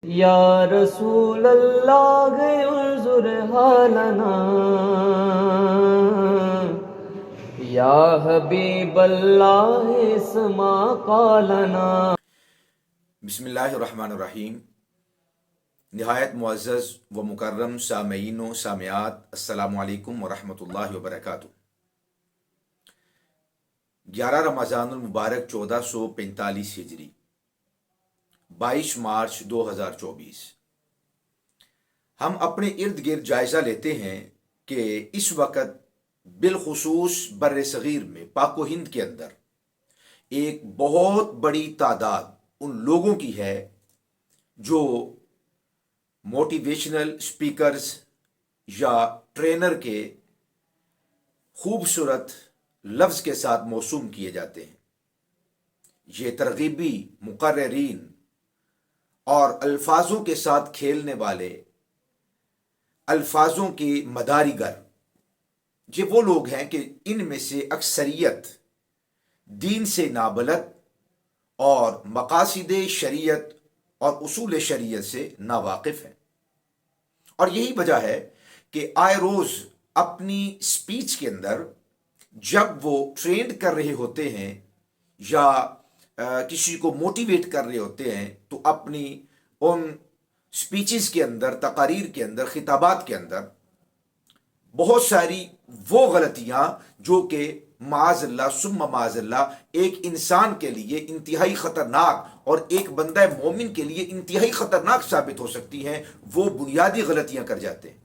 یا رسول اللہ انظر حالنا، یا حبیب اللہ اسمع قالنا۔ بسم اللہ الرحمن الرحیم۔ نہایت معزز و مکرم سامعین و سامعات، السلام علیکم ورحمۃ اللہ وبرکاتہ۔ 11 رمضان المبارک 1445 ہجری، 22 مارچ 2024۔ ہم اپنے ارد گرد جائزہ لیتے ہیں کہ اس وقت بالخصوص بر صغیر میں پاک و ہند کے اندر ایک بہت بڑی تعداد ان لوگوں کی ہے جو موٹیویشنل سپیکرز یا ٹرینر کے خوبصورت لفظ کے ساتھ موسوم کیے جاتے ہیں۔ یہ ترغیبی مقررین اور الفاظوں کے ساتھ کھیلنے والے، الفاظوں کی مداری گر، یہ وہ لوگ ہیں کہ ان میں سے اکثریت دین سے نابلد اور مقاصد شریعت اور اصول شریعت سے ناواقف ہیں، اور یہی وجہ ہے کہ آئے روز اپنی سپیچ کے اندر جب وہ ٹرینڈ کر رہے ہوتے ہیں یا کسی کو موٹیویٹ کر رہے ہوتے ہیں تو اپنی ان سپیچز کے اندر، تقاریر کے اندر، خطابات کے اندر بہت ساری وہ غلطیاں جو کہ معاذ اللہ ثم معاذ اللہ ایک انسان کے لیے انتہائی خطرناک اور ایک بندہ مومن کے لیے انتہائی خطرناک ثابت ہو سکتی ہیں، وہ بنیادی غلطیاں کر جاتے ہیں۔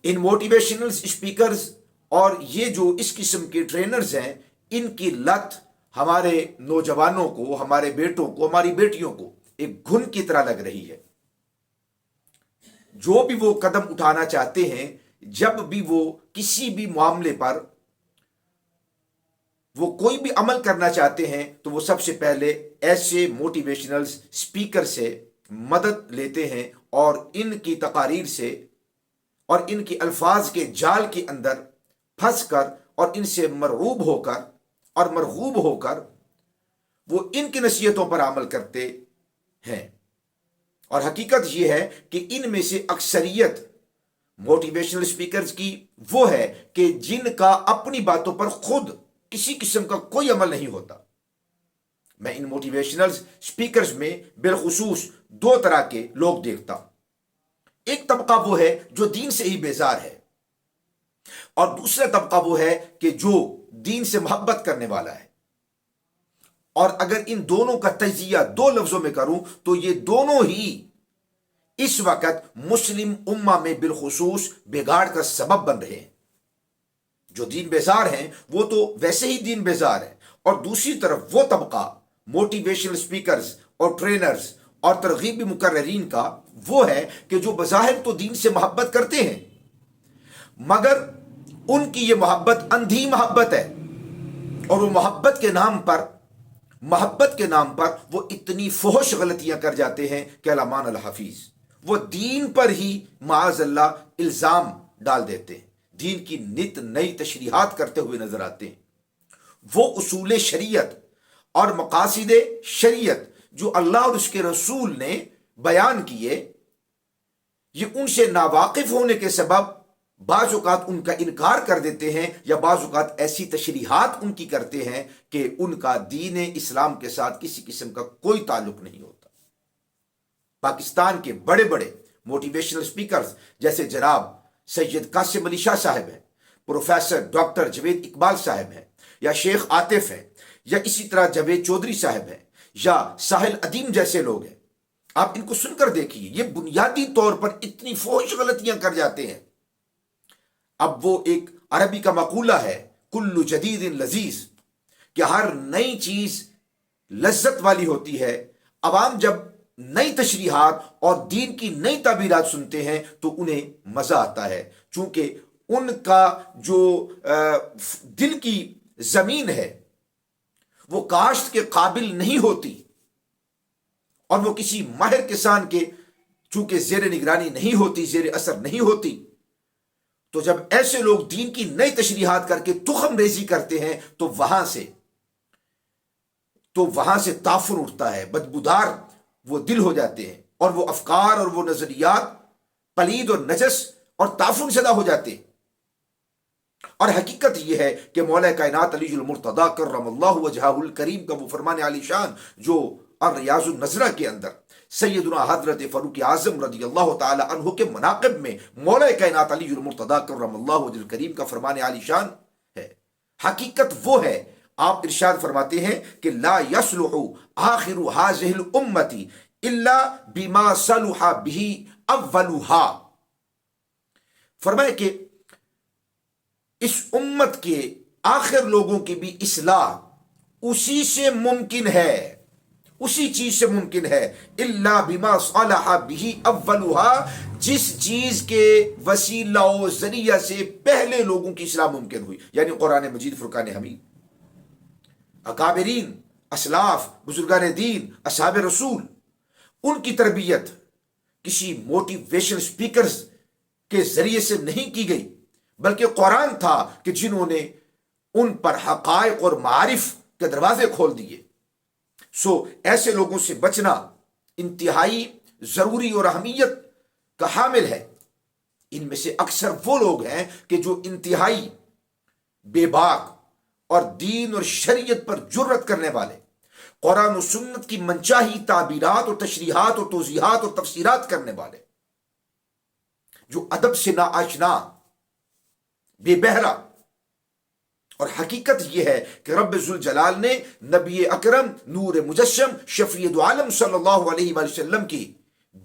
ان موٹیویشنل اسپیکرز اور یہ جو اس قسم کے ٹرینرز ہیں، ان کی لت ہمارے نوجوانوں کو، ہمارے بیٹوں کو، ہماری بیٹیوں کو ایک گھن کی طرح لگ رہی ہے۔ جو بھی وہ قدم اٹھانا چاہتے ہیں، جب بھی وہ کسی بھی معاملے پر وہ کوئی بھی عمل کرنا چاہتے ہیں تو وہ سب سے پہلے ایسے موٹیویشنل اسپیکر سے مدد لیتے ہیں اور ان کی تقاریر سے اور ان کی الفاظ کے جال کے اندر پھنس کر اور ان سے مرغوب ہو کر اور مرغوب ہو کر وہ ان کی نصیحتوں پر عمل کرتے ہیں۔ اور حقیقت یہ ہے کہ ان میں سے اکثریت موٹیویشنل اسپیکرز کی وہ ہے کہ جن کا اپنی باتوں پر خود کسی قسم کا کوئی عمل نہیں ہوتا۔ میں ان موٹیویشنل اسپیکرز میں بالخصوص دو طرح کے لوگ دیکھتا ہوں۔ ایک طبقہ وہ ہے جو دین سے ہی بیزار ہے، اور دوسرا طبقہ وہ ہے کہ جو دین سے محبت کرنے والا ہے۔ اور اگر ان دونوں کا تجزیہ دو لفظوں میں کروں تو یہ دونوں ہی اس وقت مسلم امہ میں بالخصوص بگاڑ کا سبب بن رہے ہیں۔ جو دین بیزار ہیں وہ تو ویسے ہی دین بیزار ہیں، اور دوسری طرف وہ طبقہ موٹیویشنل اسپیکرز اور ٹرینرز اور ترغیبی مقررین کا وہ ہے کہ جو بظاہر تو دین سے محبت کرتے ہیں، مگر ان کی یہ محبت اندھی محبت ہے، اور وہ محبت کے نام پر وہ اتنی فحش غلطیاں کر جاتے ہیں کہ الامان الحفیظ، وہ دین پر ہی معاذ اللہ الزام ڈال دیتے ہیں، دین کی نت نئی تشریحات کرتے ہوئے نظر آتے ہیں۔ وہ اصول شریعت اور مقاصد شریعت جو اللہ اور اس کے رسول نے بیان کیے، یہ ان سے ناواقف ہونے کے سبب بعض اوقات ان کا انکار کر دیتے ہیں، یا بعض اوقات ایسی تشریحات ان کی کرتے ہیں کہ ان کا دین اسلام کے ساتھ کسی قسم کا کوئی تعلق نہیں ہوتا۔ پاکستان کے بڑے بڑے موٹیویشنل اسپیکرز جیسے جناب سید قاسم علی شاہ صاحب ہیں، پروفیسر ڈاکٹر جاوید اقبال صاحب ہیں، یا شیخ عاطف ہیں، یا اسی طرح جاوید چودھری صاحب ہیں، یا ساحل ادیم جیسے لوگ ہیں، آپ ان کو سن کر دیکھیے، یہ بنیادی طور پر اتنی فحش غلطیاں کر جاتے ہیں۔ اب وہ ایک عربی کا مقولہ ہے، کل جدید لذیذ، کہ ہر نئی چیز لذت والی ہوتی ہے۔ عوام جب نئی تشریحات اور دین کی نئی تعبیرات سنتے ہیں تو انہیں مزہ آتا ہے، چونکہ ان کا جو دل کی زمین ہے وہ کاشت کے قابل نہیں ہوتی، اور وہ کسی ماہر کسان کے چونکہ زیر نگرانی نہیں ہوتی، زیر اثر نہیں ہوتی، تو جب ایسے لوگ دین کی نئی تشریحات کر کے تخم ریزی کرتے ہیں تو وہاں سے تعفن اٹھتا ہے، بدبودار وہ دل ہو جاتے ہیں اور وہ افکار اور وہ نظریات پلید اور نجس اور تعفن زدہ ہو جاتے ہیں۔ اور حقیقت یہ ہے کہ مولا کائنات علی المرتضی کرم اللہ وجہہ الکریم کا وہ فرمان علی شان جو الریاض النظرہ کے اندر سیدنا حضرت فاروق اعظم رضی اللہ تعالی عنہ کے مناقب میں مولا کائنات علی المرتضی کرم اللہ وجہ الکریم کا فرمان علی شان ہے۔ حقیقت وہ ہے، آپ ارشاد فرماتے ہیں کہ لا یصلح آخر هذه الامة الا بما صلح به اولها، فرمائے کہ اس امت کے آخر لوگوں کی بھی اصلاح اسی سے ممکن ہے، اسی چیز سے ممکن ہے، الا بما صلح به اولها، جس چیز کے وسیلہ و ذریعہ سے پہلے لوگوں کی اصلاح ممکن ہوئی، یعنی قرآن مجید، فرقان حمید، اکابرین، اسلاف، بزرگان دین، اصحاب رسول، ان کی تربیت کسی موٹیویشن سپیکرز کے ذریعے سے نہیں کی گئی، بلکہ قرآن تھا کہ جنہوں نے ان پر حقائق اور معارف کے دروازے کھول دیے۔ سو ایسے لوگوں سے بچنا انتہائی ضروری اور اہمیت کا حامل ہے۔ ان میں سے اکثر وہ لوگ ہیں کہ جو انتہائی بے باک اور دین اور شریعت پر جرت کرنے والے، قرآن و سنت کی منچاہی تعبیرات اور تشریحات اور توضیحات اور تفسیرات کرنے والے، جو ادب سے نا آشنا، بے بہرا۔ اور حقیقت یہ ہے کہ رب ذوالجلال نے نبی اکرم نور مجسم شفیع دو عالم صلی اللہ علیہ وآلہ وسلم کی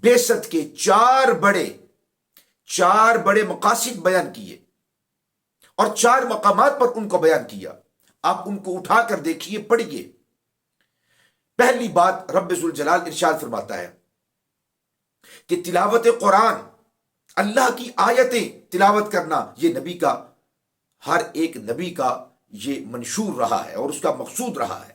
بعثت کے چار بڑے مقاصد بیان کیے اور 4 مقامات پر ان کو بیان کیا۔ آپ ان کو اٹھا کر دیکھیے، پڑھیے۔ پہلی بات، رب ذوالجلال ارشاد فرماتا ہے کہ تلاوت قرآن، اللہ کی آیتیں تلاوت کرنا، یہ نبی کا، ہر ایک نبی کا یہ منشور رہا ہے اور اس کا مقصود رہا ہے۔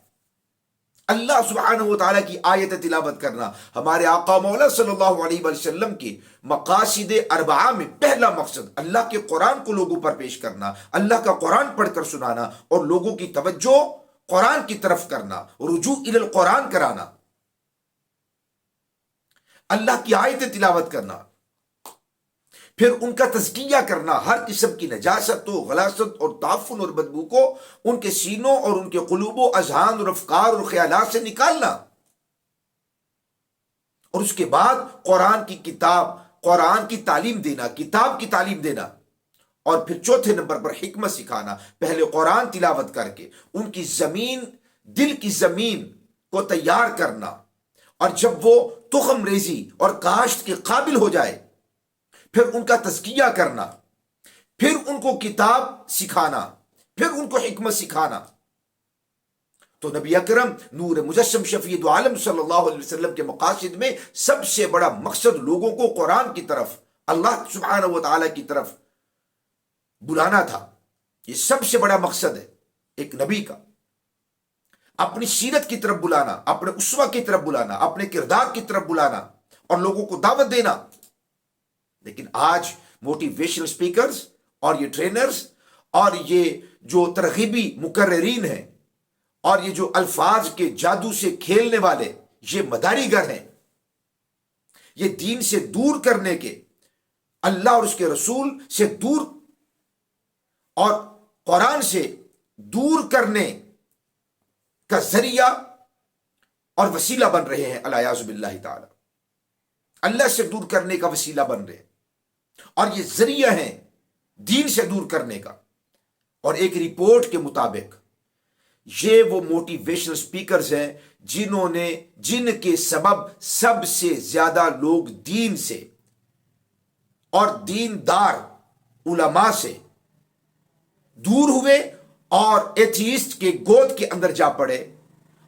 اللہ سبحانہ و تعالیٰ کی آیت تلاوت کرنا ہمارے آقا مولا صلی اللہ علیہ وآلہ وسلم کے مقاصد اربعہ میں پہلا مقصد، اللہ کے قرآن کو لوگوں پر پیش کرنا، اللہ کا قرآن پڑھ کر سنانا اور لوگوں کی توجہ قرآن کی طرف کرنا، رجوع الی القرآن کرانا، اللہ کی آیت تلاوت کرنا، پھر ان کا تزکیہ کرنا، ہر قسم کی نجاست و غلاظت اور تعفن اور بدبو کو ان کے سینوں اور ان کے قلوب و اذہان اور افکار اور خیالات سے نکالنا، اور اس کے بعد قرآن کی کتاب، قرآن کی تعلیم دینا، کتاب کی تعلیم دینا، اور پھر چوتھے نمبر پر حکمت سکھانا۔ پہلے قرآن تلاوت کر کے ان کی زمین، دل کی زمین کو تیار کرنا، اور جب وہ تخم ریزی اور کاشت کے قابل ہو جائے پھر ان کا تزکیہ کرنا، پھر ان کو کتاب سکھانا، پھر ان کو حکمت سکھانا۔ تو نبی اکرم نور مجسم شفیع دو عالم صلی اللہ علیہ وسلم کے مقاصد میں سب سے بڑا مقصد لوگوں کو قرآن کی طرف، اللہ سبحانہ و تعالیٰ کی طرف بلانا تھا۔ یہ سب سے بڑا مقصد ہے ایک نبی کا، اپنی سیرت کی طرف بلانا، اپنے اسوہ کی طرف بلانا، اپنے کردار کی طرف بلانا اور لوگوں کو دعوت دینا۔ لیکن آج موٹیویشنل سپیکرز اور یہ ٹرینرز اور یہ جو ترغیبی مقررین ہیں اور یہ جو الفاظ کے جادو سے کھیلنے والے، یہ مداری گر ہیں۔ یہ دین سے دور کرنے کے، اللہ اور اس کے رسول سے دور اور قرآن سے دور کرنے کا ذریعہ اور وسیلہ بن رہے ہیں، الیاذ باللہ تعالی، اللہ سے دور کرنے کا وسیلہ بن رہے ہیں، اور یہ ذریعہ ہیں دین سے دور کرنے کا۔ اور ایک رپورٹ کے مطابق یہ وہ موٹیویشنل سپیکرز ہیں جن کے سبب سب سے زیادہ لوگ دین سے اور دیندار علماء سے دور ہوئے اور ایتھیسٹ کے گود کے اندر جا پڑے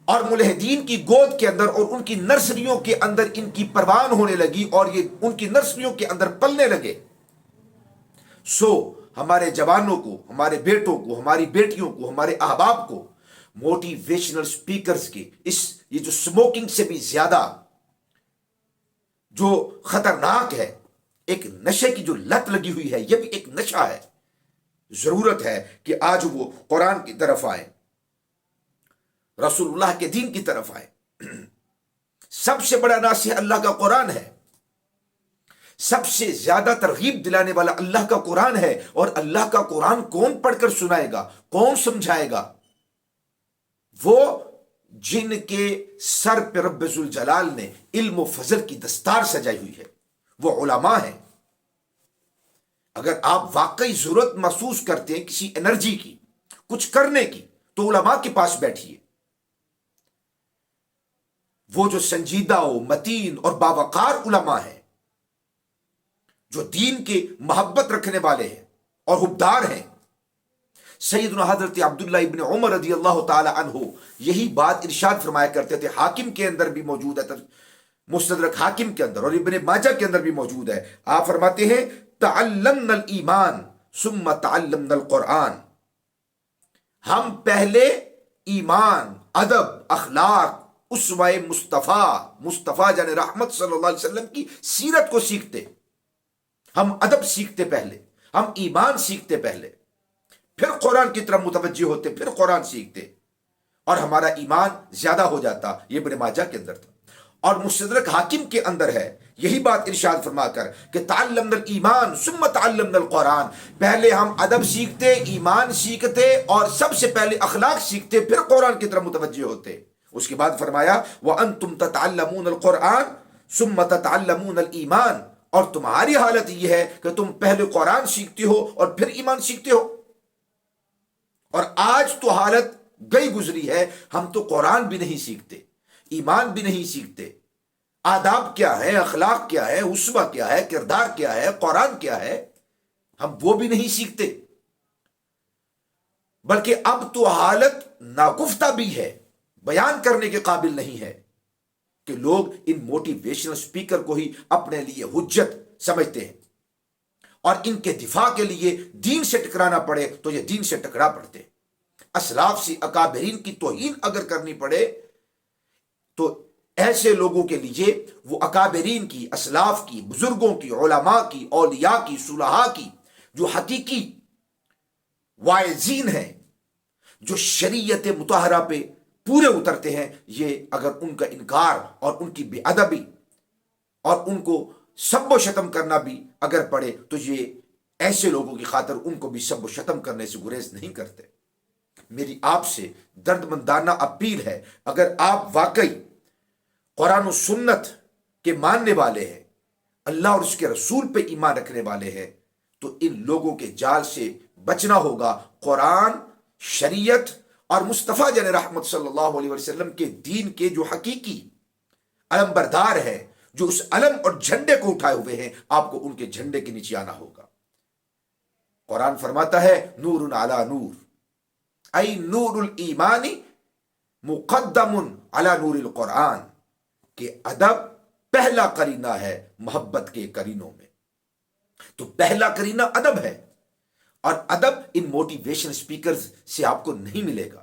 اور ملحدین کی گود کے اندر اور ان کی نرسریوں کے اندر ان کی پروان ہونے لگی اور یہ ان کی نرسریوں کے اندر پلنے لگے۔ سو ہمارے جوانوں کو، ہمارے بیٹوں کو، ہماری بیٹیوں کو، ہمارے احباب کو موٹیویشنل سپیکرز کی یہ جو سموکنگ سے بھی زیادہ جو خطرناک ہے، ایک نشے کی جو لت لگی ہوئی ہے، یہ بھی ایک نشہ ہے۔ ضرورت ہے کہ آج وہ قرآن کی طرف آئیں، رسول اللہ کے دین کی طرف آئیں، سب سے بڑا ناصح اللہ کا قرآن ہے، سب سے زیادہ ترغیب دلانے والا اللہ کا قرآن ہے، اور اللہ کا قرآن کون پڑھ کر سنائے گا، کون سمجھائے گا؟ وہ جن کے سر پہ رب ذوالجلال نے علم و فضل کی دستار سجائی ہوئی ہے، وہ علماء ہیں۔ اگر آپ واقعی ضرورت محسوس کرتے ہیں کسی انرجی کی، کچھ کرنے کی، تو علماء کے پاس بیٹھیے۔ وہ جو سنجیدہ و متین اور باوقار علماء ہیں، جو دین کے محبت رکھنے والے ہیں اور حبدار ہیں۔ سیدنا حضرت عبداللہ ابن عمر رضی اللہ تعالی عنہ یہی بات ارشاد فرمایا کرتے تھے، حاکم کے اندر بھی موجود ہے، مستدرک حاکم کے اندر اور ابن ماجہ کے اندر بھی موجود ہے۔ آپ فرماتے ہیں تعلمنا الایمان ثم تعلمنا القرآن، ہم پہلے ایمان، ادب، اخلاق، اسوہ مصطفیٰ جان رحمت صلی اللہ علیہ وسلم کی سیرت کو سیکھتے۔ ہم ادب سیکھتے پہلے، ہم ایمان سیکھتے پہلے، پھر قرآن کی طرف متوجہ ہوتے، پھر قرآن سیکھتے، اور ہمارا ایمان زیادہ ہو جاتا۔ یہ ابن ماجہ کے اندر تھا، اور مستدرک حاکم کے اندر ہے یہی بات ارشاد فرما کر کہ تعلمنا الایمان ثم تعلمنا القرآن، پہلے ہم ادب سیکھتے، ایمان سیکھتے، اور سب سے پہلے اخلاق سیکھتے، پھر قرآن کی طرف متوجہ ہوتے۔ اس کے بعد فرمایا وَأَنْتُمْ تَتَعَلَّمُونَ الْقُرْآنَ ثُمَّ تَتَعَلَّمُونَ الْإِيمَانَ، اور تمہاری حالت یہ ہے کہ تم پہلے قرآن سیکھتے ہو اور پھر ایمان سیکھتے ہو۔ اور آج تو حالت گئی گزری ہے، ہم تو قرآن بھی نہیں سیکھتے، ایمان بھی نہیں سیکھتے، آداب کیا ہے، اخلاق کیا ہے، اسوہ کیا ہے، کردار کیا ہے، قرآن کیا ہے، ہم وہ بھی نہیں سیکھتے۔ بلکہ اب تو حالت ناگفتہ بھی ہے، بیان کرنے کے قابل نہیں ہے، کہ لوگ ان موٹیویشنل اسپیکر کو ہی اپنے لیے حجت سمجھتے ہیں، اور ان کے دفاع کے لیے دین سے ٹکرانا پڑے تو یہ دین سے ٹکرا پڑتے ہیں۔ اسلاف سے اکابرین کی توہین اگر کرنی پڑے تو ایسے لوگوں کے لیے وہ اکابرین کی، اسلاف کی، بزرگوں کی، علماء کی، اولیاء کی، صلحاء کی، جو حقیقی واعظین ہیں، جو شریعت مطہرہ پہ پورے اترتے ہیں، یہ اگر ان کا انکار اور ان کی بے ادبی اور ان کو سب و شتم کرنا بھی اگر پڑے تو یہ ایسے لوگوں کی خاطر ان کو بھی سب و شتم کرنے سے گریز نہیں کرتے۔ میری آپ سے درد مندانہ اپیل ہے، اگر آپ واقعی قرآن و سنت کے ماننے والے ہیں، اللہ اور اس کے رسول پہ ایمان رکھنے والے ہیں، تو ان لوگوں کے جال سے بچنا ہوگا۔ قرآن، شریعت اور مصطفیٰ جان رحمت صلی اللہ علیہ وسلم کے دین کے جو حقیقی علم بردار ہیں، جو اس علم اور جھنڈے کو اٹھائے ہوئے ہیں، آپ کو ان کے جھنڈے کے نیچے آنا ہوگا۔ قرآن فرماتا ہے نور علی نور، ای نور الایمان مقدم علی نور القرآن، کہ ادب پہلا قرینہ ہے محبت کے قرینوں میں۔ تو پہلا قرینہ ادب ہے، اور ادب ان موٹیویشن اسپیکرز سے آپ کو نہیں ملے گا۔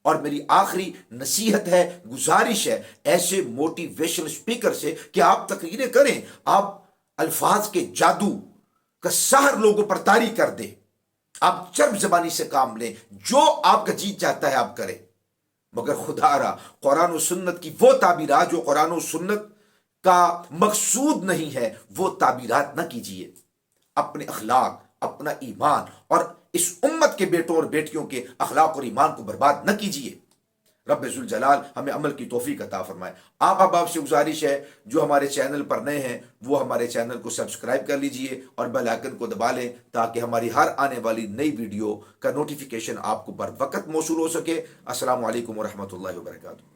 اور میری آخری نصیحت ہے، گزارش ہے ایسے موٹیویشن اسپیکر سے کہ آپ تقریریں کریں، آپ الفاظ کے جادو کا سحر لوگوں پر طاری کر دیں، آپ چرب زبانی سے کام لیں، جو آپ کا جی چاہتا ہے آپ کریں، مگر خدا را قرآن و سنت کی وہ تعبیرات جو قرآن و سنت کا مقصود نہیں ہے، وہ تعبیرات نہ کیجیے۔ اپنے اخلاق، اپنا ایمان اور اس امت کے بیٹوں اور بیٹیوں کے اخلاق اور ایمان کو برباد نہ کیجیے۔ رب ذوالجلال ہمیں عمل کی توفیق عطا فرمائے۔ آپ سے گزارش ہے جو ہمارے چینل پر نئے ہیں وہ ہمارے چینل کو سبسکرائب کر لیجئے اور بیل آئیکن کو دبا لیں تاکہ ہماری ہر آنے والی نئی ویڈیو کا نوٹیفیکیشن آپ کو بر وقت موصول ہو سکے۔ السلام علیکم ورحمۃ اللہ وبرکاتہ۔